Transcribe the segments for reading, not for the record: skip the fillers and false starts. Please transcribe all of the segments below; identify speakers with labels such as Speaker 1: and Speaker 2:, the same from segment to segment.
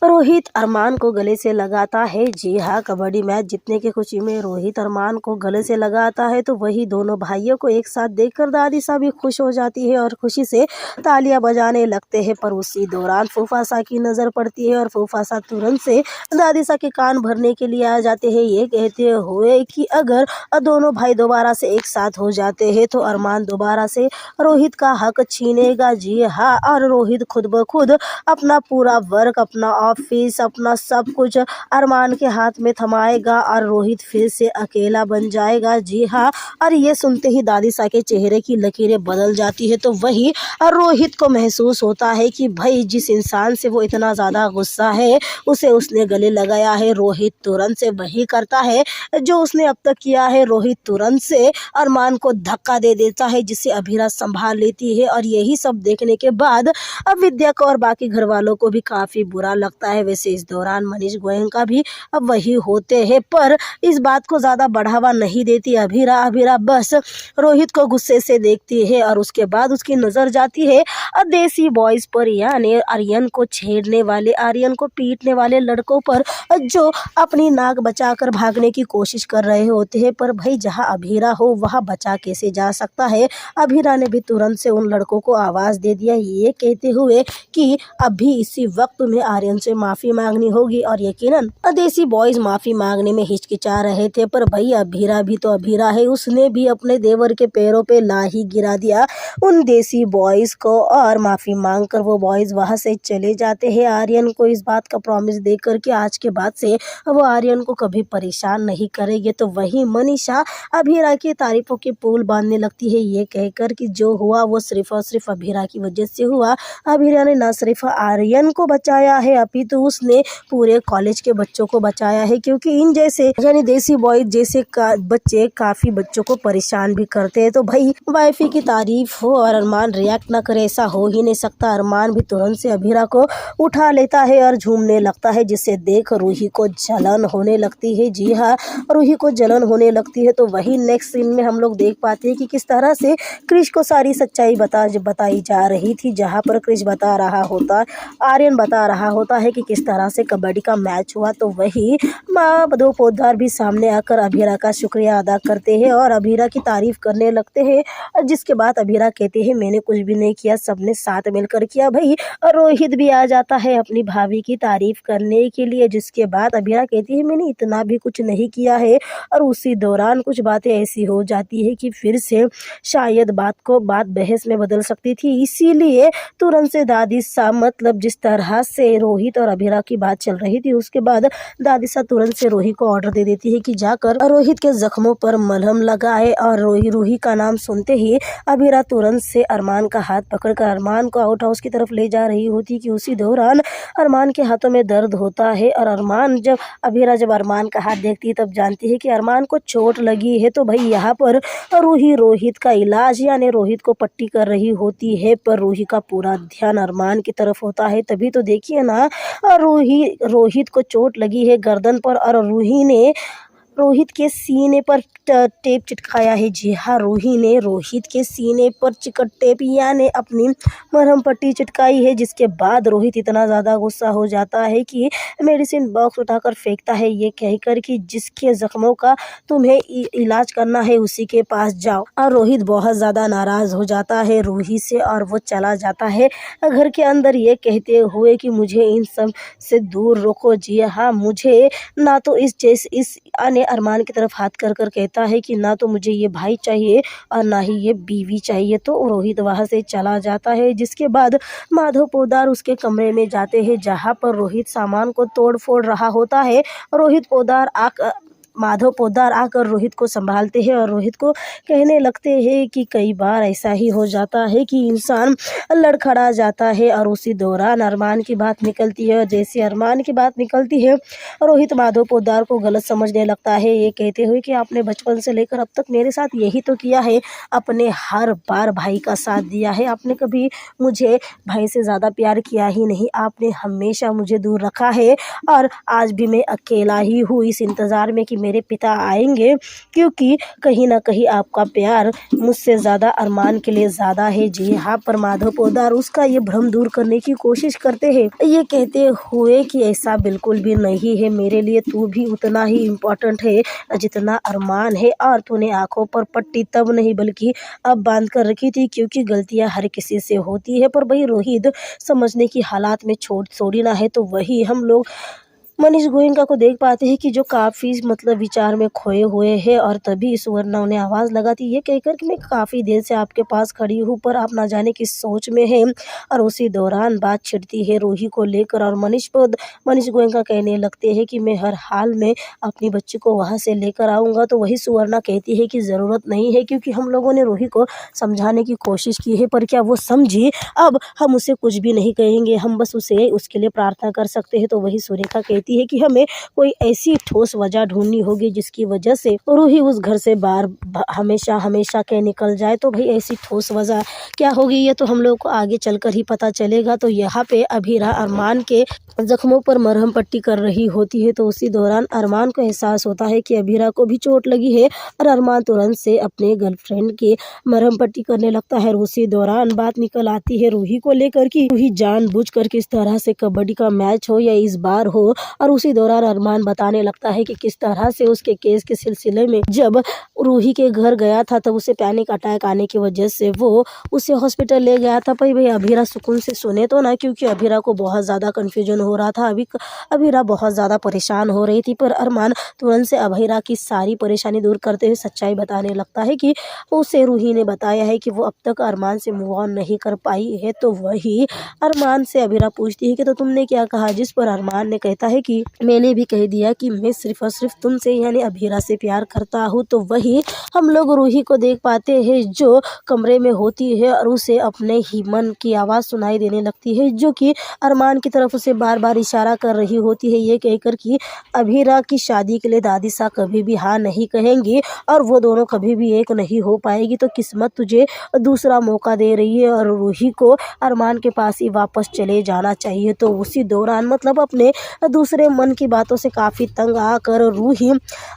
Speaker 1: रोहित अरमान को गले से लगाता है। जी हाँ, कबड्डी मैच जीतने की खुशी में रोहित अरमान को गले से लगाता है तो वही दोनों भाइयों को एक साथ देखकर दादी सा भी खुश हो जाती है और खुशी से तालियां बजाने लगते हैं। पर उसी दौरान फूफासा की नज़र पड़ती है और फूफासा तुरंत से दादी सा के कान भरने के लिए आ जाते हैं, ये कहते हुए कि अगर दोनों भाई दोबारा से एक साथ हो जाते हैं तो अरमान दोबारा से रोहित का हक छीनेगा। जी हाँ, और रोहित खुद ब खुद अपना पूरा वर्क, अपना ऑफिस, अपना सब कुछ अरमान के हाथ में थमाएगा और रोहित फिर से अकेला बन जाएगा। जी हाँ, और ये सुनते ही दादी सा के चेहरे की लकीरें बदल जाती है तो वही रोहित को महसूस होता है कि भाई जिस इंसान से वो इतना ज़्यादा गुस्सा है उसे उसने गले लगाया है। रोहित तुरंत से वही करता है जो उसने अब तक किया है। रोहित तुरंत से अरमान को धक्का दे देता है जिसे अभीरा संभाल लेती है और यही सब देखने के बाद अब विद्या को और बाकी घर वालों को भी काफ़ी बुरा लगता है। वैसे इस दौरान मनीष गोयनका भी अब वही होते हैं, पर इस बात को ज़्यादा बढ़ावा नहीं देती अभीरा। अभीरा बस रोहित को गुस्से से देखती है और उसके बाद उसकी नज़र जाती है देसी बॉयज़ पर, यानी आर्यन को छेड़ने वाले, आर्यन को पीटने वाले लड़कों पर जो अपनी नाक बचाकर भागने की कोशिश कर रहे होते हैं। पर भाई जहाँ अभीरा हो वहाँ बचा कैसे जा सकता है। अभीरा ने भी तुरंत से उन लड़कों को आवाज़ दे दिया, ये कहते हुए कि अभी इसी वक्त तुम्हें आर्यन से माफ़ी मांगनी होगी। और यकीनन देसी बॉयज़ माफ़ी मांगने में हिचकिचा रहे थे, पर भाई अभीरा भी तो अभीरा है, उसने भी अपने देवर के पैरों पे ला ही गिरा दिया उन देसी बॉयज़ को और माफ़ी मांगकर वो बॉयज़ वहाँ से चले जाते हैं, आर्यन को इस बात का प्रॉमिस देकर कि आज के बाद से वो आर्यन को कभी परेशान नहीं करेंगे। तो वही मनीषा अभीरा की तारीफों के पुल बांधने लगती है, ये कहकर कि जो हुआ वो सिर्फ और सिर्फ अभीरा की वजह से हुआ। अभीरा ने न सिर्फ आर्यन को बचाया है अपितु उसने पूरे कॉलेज के बच्चों को बचाया है, क्योंकि इन जैसे यानी देसी बॉय जैसे बच्चे काफ़ी बच्चों को परेशान भी करते हैं। तो भाई वाइफी की तारीफ हो और अरमान रिएक्ट ना करे, ऐसा हो ही नहीं सकता। अरमान भी तुरंत से अभीरा को उठा लेता है और झूमने लगता है, जिसे देख रूही को जलन होने लगती है। जी हाँ, रूही को जलन होने लगती है। तो वही नेक्स्ट सीन में हम लोग देख पाते हैं कि किस तरह से क्रिश को सारी सच्चाई बताई जा रही थी, जहाँ पर क्रिश बता रहा होता, आर्यन बता रहा होता है कि किस तरह से कबड्डी का मैच हुआ। तो वही माँ दो पोदार भी सामने आकर अभीरा का शुक्रिया अदा करते हैं और अभीरा की तारीफ करने लगते हैं, जिसके बाद अभीरा कहते हैं मैंने कुछ भी नहीं किया, सबने साथ मिलकर किया। भाई रोहित भी आ जाता है अपनी भाभी की तारीफ करने के लिए, जिसके बाद अभीरा कहती है मैंने इतना भी कुछ नहीं किया है। और उसी दौरान कुछ बातें ऐसी हो जाती है कि फिर से शायद बात बहस में बदल सकती थी, इसीलिए तुरंत से दादी सा, मतलब जिस तरह से रोहित और अभीरा की बात चल रही थी उसके बाद दादी सा तुरंत से रोहित को ऑर्डर दे देती है कि जाकर रोहित के जख्मों पर मलहम लगाए। और रूही का नाम सुनते ही अभीरा तुरंत से अरमान का हाथ पकड़कर अरमान को आउट हाउस की तरफ ले जा रही होती कि उसी दौरान अरमान के हाथों में दर्द होता है और अभीरा जब अरमान का हाथ देखती है तब जानती है कि अरमान को चोट लगी है। तो भाई यहाँ पर रूही रोहित का इलाज यानी रोहित को पट्टी कर रही होती है, पर रूही का पूरा ध्यान अरमान की तरफ होता है। तभी तो देखिए ना, रोहित को चोट लगी है गर्दन पर और रूही ने रोहित के सीने पर टेप चिटकाया है। जी हाँ, रूही ने रोहित के सीने पर टेप यानी अपनी मरहम पट्टी चिटकाई है, जिसके बाद रोहित इतना ज़्यादा गुस्सा हो जाता है कि मेडिसिन बॉक्स उठाकर फेंकता है, ये कहकर कि जिसके ज़ख्मों का तुम्हें इलाज करना है उसी के पास जाओ। और रोहित बहुत ज़्यादा नाराज़ हो जाता है रूही से और वो चला जाता है घर के अंदर, ये कहते हुए कि मुझे इन सब से दूर रखो। जी हाँ, मुझे ना तो इस अरमान की तरफ हाथ कर कहता है कि ना तो मुझे ये भाई चाहिए और ना ही ये बीवी चाहिए। तो रोहित वहां से चला जाता है, जिसके बाद माधव पोदार उसके कमरे में जाते हैं जहां पर रोहित सामान को तोड़ फोड़ रहा होता है। माधव पोदार आकर रोहित को संभालते हैं और रोहित को कहने लगते हैं कि कई बार ऐसा ही हो जाता है कि इंसान लड़खड़ा जाता है। और उसी दौरान अरमान की बात निकलती है और जैसे अरमान की बात निकलती है रोहित माधव पोदार को गलत समझने लगता है, ये कहते हुए कि आपने बचपन से लेकर अब तक मेरे साथ यही तो किया है, अपने हर बार भाई का साथ दिया है, आपने कभी मुझे भाई से ज़्यादा प्यार किया ही नहीं, आपने हमेशा मुझे दूर रखा है और आज भी मैं अकेला ही हूँ इस इंतज़ार में कि मेरे पिता आएंगे, क्योंकि कहीं ना कहीं आपका प्यार मुझसे ज़्यादा अरमान के लिए ज़्यादा है। जी हाँ, पर माधव पोद्दार उसका ये भ्रम दूर करने की कोशिश करते हैं, ये कहते हुए कि ऐसा बिल्कुल भी नहीं है, मेरे लिए तू भी उतना ही इम्पोर्टेंट है जितना अरमान है, और तूने आंखों पर पट्टी तब नहीं बल्कि अब बांध कर रखी थी, क्योंकि गलतियां हर किसी से होती है। पर भाई रोहित समझने की हालात में छोड़ी ना है। तो वही हम लोग मनीष गोयनका को देख पाते हैं कि जो काफ़ी मतलब विचार में खोए हुए हैं, और तभी सुवर्णा उन्हें आवाज़ लगाती है, ये कहकर कि मैं काफ़ी देर से आपके पास खड़ी हूँ, पर आप ना जाने किस सोच में हैं। और उसी दौरान बात छिड़ती है रूही को लेकर, और मनीष गोयनका कहने लगते हैं कि मैं हर हाल में अपनी बच्ची को वहाँ से लेकर आऊँगा। तो वही सुवर्णा कहती है कि ज़रूरत नहीं है, क्योंकि हम लोगों ने रूही को समझाने की कोशिश की है, पर क्या वो समझी? अब हम उसे कुछ भी नहीं कहेंगे, हम बस उसे उसके लिए प्रार्थना कर सकते हैं। तो वही सुरेखा कहती है कि हमें कोई ऐसी ठोस वजह ढूंढनी होगी जिसकी वजह से रूही उस घर से बाहर हमेशा के निकल जाए। तो भाई ऐसी ठोस वजह क्या होगी, ये तो हम लोग को आगे चलकर ही पता चलेगा। तो यहाँ पे अभीरा अरमान के जख्मों पर मरहम पट्टी कर रही होती है। तो उसी दौरान अरमान को एहसास होता है कि अभीरा को भी चोट लगी है, और अरमान तुरंत से अपने गर्लफ्रेंड की मरहम पट्टी करने लगता है। उसी दौरान बात निकल आती है रूही को लेकर कि रूही जानबूझकर किस तरह से कबड्डी का मैच हो या इस बार हो। और उसी दौरान अरमान बताने लगता है कि किस तरह से उसके केस के सिलसिले में जब रूही के घर गया था, तब उसे पैनिक अटैक आने की वजह से वो उसे हॉस्पिटल ले गया था। भाई अभीरा सुकून से सुने तो ना, क्योंकि अभीरा को बहुत ज़्यादा कन्फ्यूजन हो रहा था। अभीरा बहुत ज़्यादा परेशान हो रही थी, पर अरमान तुरंत से अभीरा की सारी परेशानी दूर करते हुए सच्चाई बताने लगता है कि उसे रूही ने बताया है कि वो अब तक अरमान से मूव ऑन नहीं कर पाई है। तो वही अरमान से अभीरा पूछती है कि तो तुमने क्या कहा, जिस पर अरमान ने कहता है कि मैंने भी कह दिया कि मैं सिर्फ और सिर्फ तुमसे यानी अभीरा से प्यार करता हूँ। तो वही हम लोग रूही को देख पाते हैं जो कमरे में होती है, और उसे अपने ही मन की आवाज़ सुनाई देने लगती है, जो कि अरमान की तरफ उसे बार बार इशारा कर रही होती है, ये कहकर कि अभीरा की शादी के लिए दादी सा कभी भी हाँ नहीं कहेंगी, और वो दोनों कभी भी एक नहीं हो पाएगी। तो किस्मत तुझे दूसरा मौका दे रही है, और रूही को अरमान के पास ही वापस चले जाना चाहिए। तो उसी दौरान मतलब अपने दूसरे मन की बातों से काफ़ी तंग आकर रूही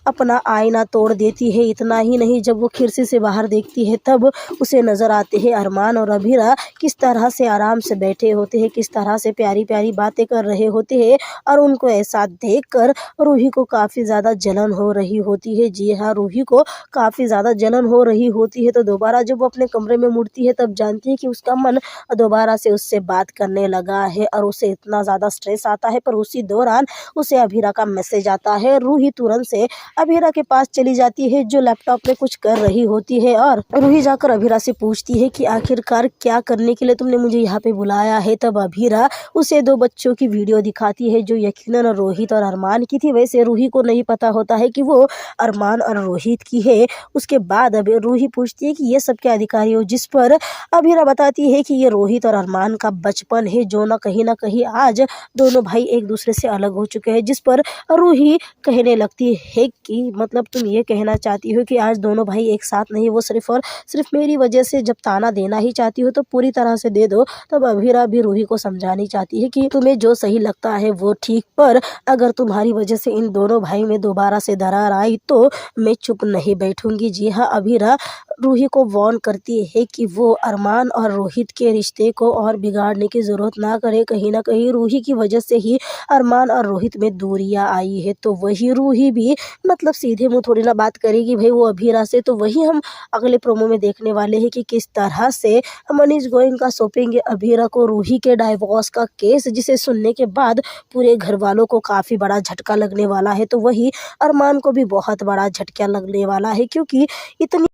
Speaker 1: अपना आईना तोड़ देती है। इतना ही नहीं, जब वो खिड़की से बाहर देखती है तब उसे नज़र आते हैं अरमान और अभीरा किस तरह से आराम से बैठे होते हैं, किस तरह से प्यारी प्यारी बातें कर रहे होते हैं, और उनको ऐसा देखकर रूही को काफ़ी ज़्यादा जलन हो रही होती है। जी हाँ, रूही को काफ़ी ज़्यादा जलन हो रही होती है। तो दोबारा जब वो अपने कमरे में मुड़ती है, तब जानती है कि उसका मन दोबारा से उससे बात करने लगा है, और उसे इतना ज़्यादा स्ट्रेस आता है। पर उसी दौरान उसे अभीरा का मैसेज आता है। रूही तुरंत से अभीरा के पास चली जाती है, जो लैपटॉप में कुछ कर रही होती है, और रूही जाकर अभीरा से पूछती है कि आखिरकार क्या करने के लिए तुमने मुझे यहाँ पे बुलाया है। तब अभीरा उसे 2 बच्चों की वीडियो दिखाती है, जो यकीनन रोहित और अरमान की थी। वैसे रूही को नहीं पता होता है कि वो अरमान और रोहित की है। उसके बाद अब रूही पूछती है कि ये सब क्या अधिकारी हो, जिस पर अभीरा बताती है कि ये रोहित और अरमान का बचपन है, जो ना कहीं आज दोनों भाई एक दूसरे से अलग हो चुके हैं। जिस पर रूही कहने लगती है कि मतलब तुम ये कहना चाहती हो कि आज दोनों भाई एक साथ नहीं, वो सिर्फ और सिर्फ मेरी वजह से जब ताना देना ही चाहती हो तो पूरी तरह से दे दो। तब अभीरा भी रूही को समझानी चाहती है कि तुम्हें जो सही लगता है वो ठीक, पर अगर तुम्हारी वजह से इन दोनों भाई में दोबारा से दरार आई तो मैं चुप नहीं बैठूंगी। जी हाँ, अभीरा रूही को वार्न करती है कि वो अरमान और रोहित के रिश्ते को और बिगाड़ने की ज़रूरत ना करे। कहीं ना कहीं रूही की वजह से ही अरमान और रोहित में दूरियां आई है। तो वही रूही भी मतलब सीधे मुंह थोड़ी ना बात करेगी भाई वो अभीरा से। तो वही हम अगले प्रोमो में देखने वाले हैं कि किस तरह से मनीष गोयनका सौंपेंगे अभीरा को रूही के डाइवोर्स का केस, जिसे सुनने के बाद पूरे घर वालों को काफ़ी बड़ा झटका लगने वाला है। तो वही अरमान को भी बहुत बड़ा झटका लगने वाला है, क्योंकि इतनी